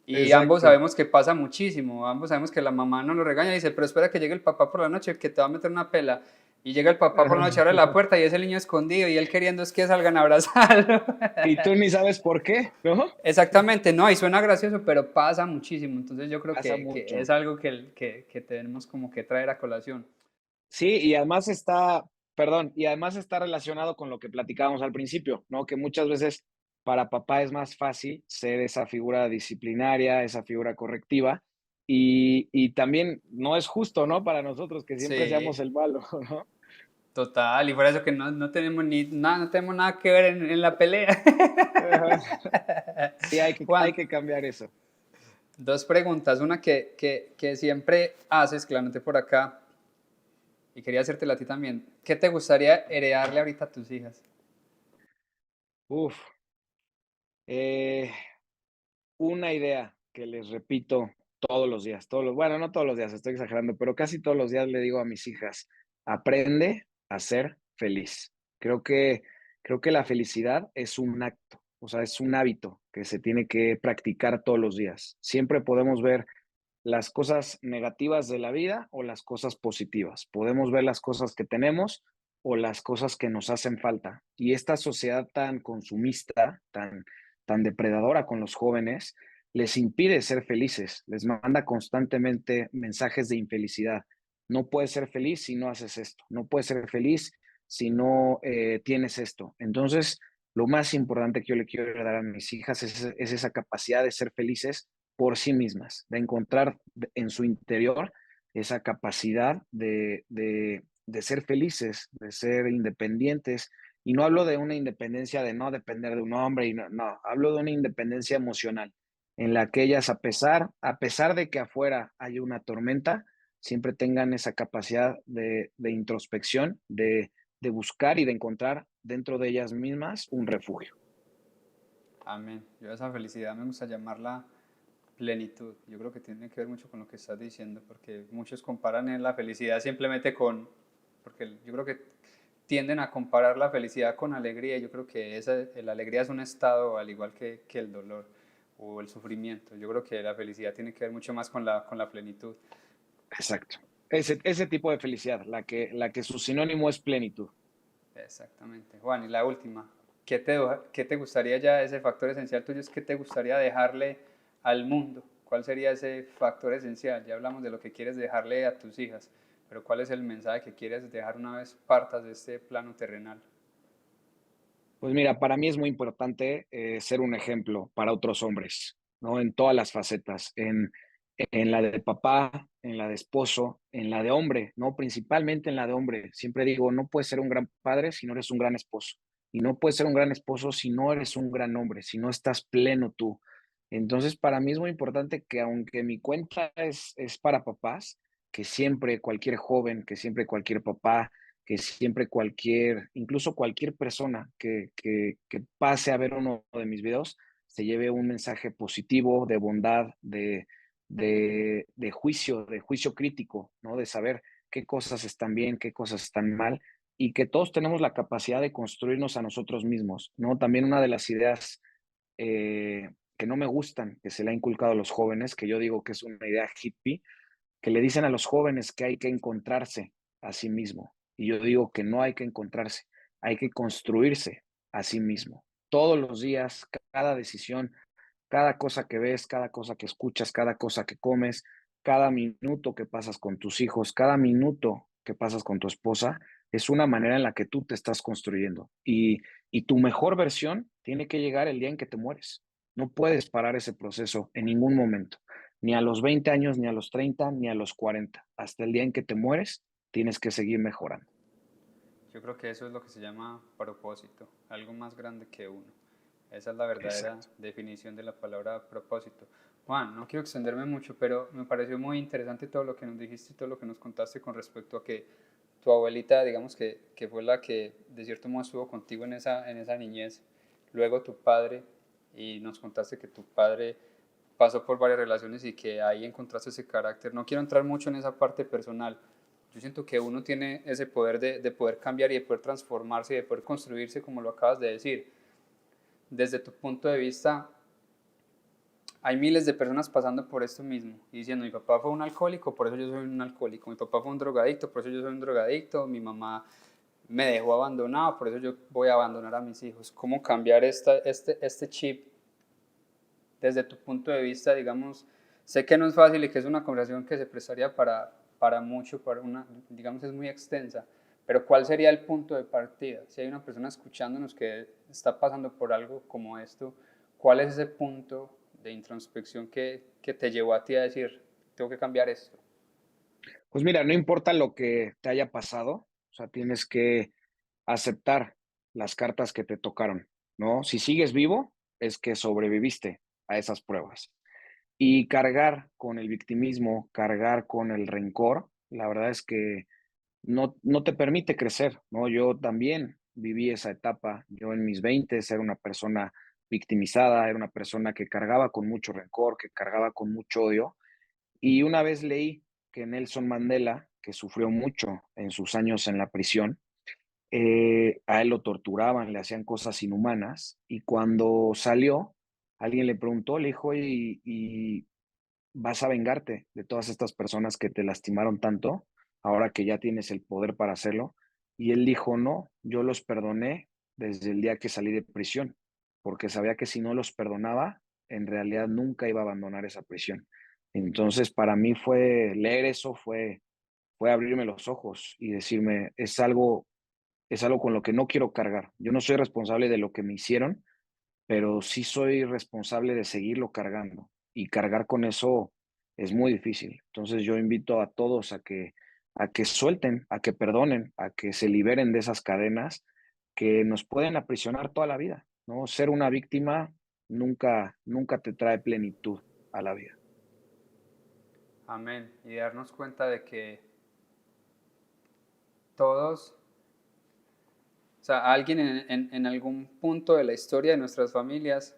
Y ambos Exacto. sabemos que pasa muchísimo, ambos sabemos que la mamá no lo regaña y dice, pero espera que llegue el papá por la noche que te va a meter una pela. Y llega el papá por la noche, abre la puerta y es el niño escondido y él queriendo es que salgan a abrazarlo. Y tú ni sabes por qué, ¿no? Exactamente, no, y suena gracioso, pero pasa muchísimo. Entonces yo creo Pasa que es mucho. algo que tenemos como que traer a colación. Sí, y además está relacionado con lo que platicábamos al principio, ¿no? Que muchas veces para papá es más fácil ser esa figura disciplinaria, esa figura correctiva, y también no es justo, ¿no? Para nosotros que siempre seamos Sí, el malo, ¿no? total, y por eso que no tenemos ni nada, no tenemos nada que ver en la pelea. Ajá. Sí, hay Juan, que cambiar eso. dos preguntas. Una que siempre haces, que la anoté por acá, y quería hacértela a ti también. ¿Qué te gustaría heredarle ahorita a tus hijas? Uf, eh, una idea que les repito todos los días, bueno, no todos los días, estoy exagerando, pero casi todos los días le digo a mis hijas: aprende a ser feliz. Creo que, creo que la felicidad es un acto, o sea, es un hábito que se tiene que practicar todos los días. Siempre podemos ver las cosas negativas de la vida o las cosas positivas. Podemos ver las cosas que tenemos o las cosas que nos hacen falta. Y esta sociedad tan consumista, tan depredadora con los jóvenes, les impide ser felices, les manda constantemente mensajes de infelicidad. No puedes ser feliz si no haces esto, no puedes ser feliz si no tienes esto. Entonces, lo más importante que yo le quiero dar a mis hijas es esa capacidad de ser felices por sí mismas, de encontrar en su interior esa capacidad de ser felices, de ser independientes. Y no hablo de una independencia de no depender de un hombre, y no, hablo de una independencia emocional, en la que ellas, a pesar de que afuera hay una tormenta, siempre tengan esa capacidad de introspección, de buscar y de encontrar dentro de ellas mismas un refugio. Amén. Yo a esa felicidad me gusta llamarla plenitud. Yo creo que tiene que ver mucho con lo que estás diciendo, porque muchos comparan la felicidad simplemente con, porque yo creo que tienden a comparar la felicidad con alegría. Yo creo que la alegría es un estado al igual que el dolor o el sufrimiento. Yo creo que la felicidad tiene que ver mucho más con la plenitud. Exacto. Ese tipo de felicidad, la que su sinónimo es plenitud. Exactamente. Juan, y la última, qué te gustaría ya, ese factor esencial tuyo es qué te gustaría dejarle al mundo? ¿Cuál sería ese factor esencial? Ya hablamos de lo que quieres dejarle a tus hijas, pero ¿cuál es el mensaje que quieres dejar una vez partas de este plano terrenal? Pues mira, para mí es muy importante ser un ejemplo para otros hombres, ¿no? En todas las facetas, en la de papá, en la de esposo, en la de hombre, ¿no? Principalmente en la de hombre. Siempre digo, no puedes ser un gran padre si no eres un gran esposo. Y no puedes ser un gran esposo si no eres un gran hombre, si no estás pleno tú. Entonces, para mí es muy importante que aunque mi cuenta es para papás, que siempre cualquier joven, que siempre cualquier papá, que siempre incluso cualquier persona que pase a ver uno de mis videos, se lleve un mensaje positivo, de bondad, de juicio crítico, ¿no? De saber qué cosas están bien, qué cosas están mal, y que todos tenemos la capacidad de construirnos a nosotros mismos, ¿no? También una de las ideas que no me gustan, que se le ha inculcado a los jóvenes, que yo digo que es una idea hippie, que le dicen a los jóvenes que hay que encontrarse a sí mismo. Y yo digo que no hay que encontrarse, hay que construirse a sí mismo. Todos los días, cada decisión, cada cosa que ves, cada cosa que escuchas, cada cosa que comes, cada minuto que pasas con tus hijos, cada minuto que pasas con tu esposa, es una manera en la que tú te estás construyendo. Y tu mejor versión tiene que llegar el día en que te mueres. No puedes parar ese proceso en ningún momento, ni a los 20 años, ni a los 30, ni a los 40. Hasta el día en que te mueres, tienes que seguir mejorando. Yo creo que eso es lo que se llama propósito, algo más grande que uno. Esa es la verdadera Exacto. definición de la palabra propósito. Juan, no quiero extenderme mucho, pero me pareció muy interesante todo lo que nos dijiste y todo lo que nos contaste con respecto a que tu abuelita, digamos que fue la que de cierto modo estuvo contigo en esa niñez, luego tu padre, y nos contaste que tu padre pasó por varias relaciones y que ahí encontraste ese carácter. No quiero entrar mucho en esa parte personal. Yo siento que uno tiene ese poder de poder cambiar y de poder transformarse y de poder construirse, como lo acabas de decir. Desde tu punto de vista, hay miles de personas pasando por esto mismo y diciendo, mi papá fue un alcohólico, por eso yo soy un alcohólico, mi papá fue un drogadicto, por eso yo soy un drogadicto, mi mamá me dejó abandonado, por eso yo voy a abandonar a mis hijos. ¿Cómo cambiar este chip desde tu punto de vista, digamos? Sé que no es fácil y que es una conversación que se prestaría para mucho, para una, digamos, es muy extensa, pero ¿cuál sería el punto de partida? Si hay una persona escuchándonos que está pasando por algo como esto, ¿cuál es ese punto de introspección que te llevó a ti a decir, tengo que cambiar esto? Pues mira, no importa lo que te haya pasado, o sea, tienes que aceptar las cartas que te tocaron, ¿no? Si sigues vivo, es que sobreviviste a esas pruebas. Y cargar con el victimismo, cargar con el rencor, la verdad es que no te permite crecer, ¿no? Yo también viví esa etapa. Yo en mis 20 era una persona victimizada, era una persona que cargaba con mucho rencor, que cargaba con mucho odio. Y una vez leí que Nelson Mandela, que sufrió mucho en sus años en la prisión, a él lo torturaban, le hacían cosas inhumanas, y cuando salió, alguien le preguntó, le dijo: ¿Y vas a vengarte de todas estas personas que te lastimaron tanto, ahora que ya tienes el poder para hacerlo? Y él dijo: no, yo los perdoné desde el día que salí de prisión, porque sabía que si no los perdonaba, en realidad nunca iba a abandonar esa prisión. Entonces, para mí fue leer eso, fue abrirme los ojos y decirme, es algo con lo que no quiero cargar. Yo no soy responsable de lo que me hicieron, pero sí soy responsable de seguirlo cargando, y cargar con eso es muy difícil. Entonces, yo invito a todos a que suelten, a que perdonen, a que se liberen de esas cadenas que nos pueden aprisionar toda la vida, ¿no? Ser una víctima nunca te trae plenitud a la vida. Amén. Y darnos cuenta de que todos, o sea, alguien en algún punto de la historia de nuestras familias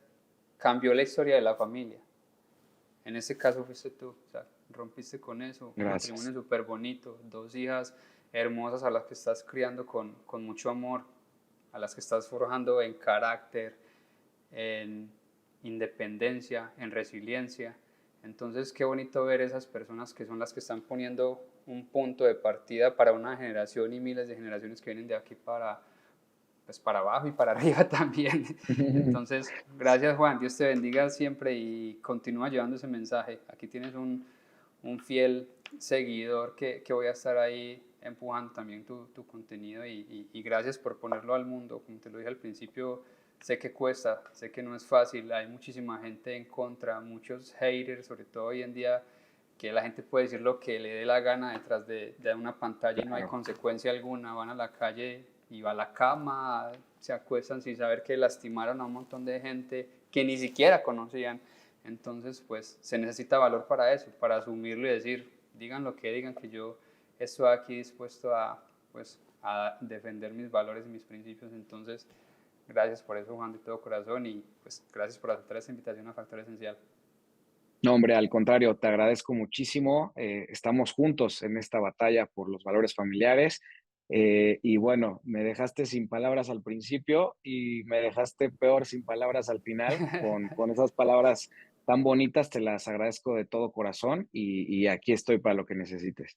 cambió la historia de la familia. En este caso fuiste tú, o sea, rompiste con eso, un matrimonio Gracias. súper bonito, dos hijas hermosas a las que estás criando con mucho amor, a las que estás forjando en carácter, en independencia, en resiliencia. Entonces, qué bonito ver esas personas que son las que están poniendo un punto de partida para una generación y miles de generaciones que vienen de aquí pues para abajo y para arriba también. Entonces, gracias Juan, Dios te bendiga siempre y continúa llevando ese mensaje. Aquí tienes un fiel seguidor que voy a estar ahí empujando también tu contenido y gracias por ponerlo al mundo. Como te lo dije al principio, sé que cuesta, sé que no es fácil, hay muchísima gente en contra, muchos haters, sobre todo hoy en día, que la gente puede decir lo que le dé la gana detrás de una pantalla y no hay Claro. consecuencia alguna, van a la calle y va a la cama, se acuestan sin saber que lastimaron a un montón de gente que ni siquiera conocían. Entonces, pues se necesita valor para eso, para asumirlo y decir, digan lo que digan, que yo estoy aquí dispuesto pues, a defender mis valores y mis principios. Entonces, gracias por eso, Juan, de todo corazón, y pues gracias por aceptar esta invitación a Factor Esencial. No, hombre, al contrario, te agradezco muchísimo. Estamos juntos en esta batalla por los valores familiares. Y bueno, me dejaste sin palabras al principio y me dejaste peor sin palabras al final. Con esas palabras tan bonitas, te las agradezco de todo corazón, y aquí estoy para lo que necesites.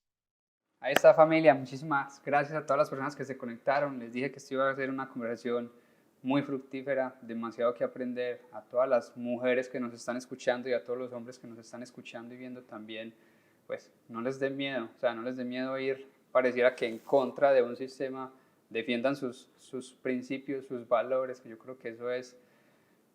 Ahí está, familia, muchísimas gracias a todas las personas que se conectaron. Les dije que esto iba a ser una conversación muy fructífera, demasiado que aprender. A todas las mujeres que nos están escuchando y a todos los hombres que nos están escuchando y viendo también, pues no les dé miedo, o sea, no les dé miedo ir, pareciera que en contra de un sistema, defiendan sus principios, sus valores, que yo creo que eso es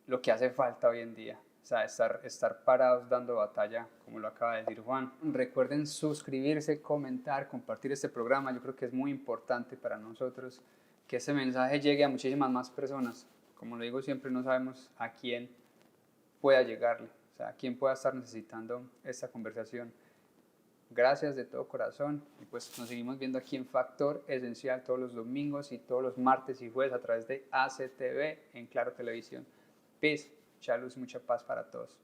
lo que hace falta hoy en día. O sea, estar parados dando batalla, como lo acaba de decir Juan. Recuerden suscribirse, comentar, compartir este programa. Yo creo que es muy importante para nosotros que este mensaje llegue a muchísimas más personas. Como lo digo siempre, no sabemos a quién pueda llegarle, o sea, a quién pueda estar necesitando esta conversación. Gracias de todo corazón y pues nos seguimos viendo aquí en Factor Esencial todos los domingos y todos los martes y jueves a través de ACTV en Claro Televisión. Peace, mucha luz, mucha paz para todos.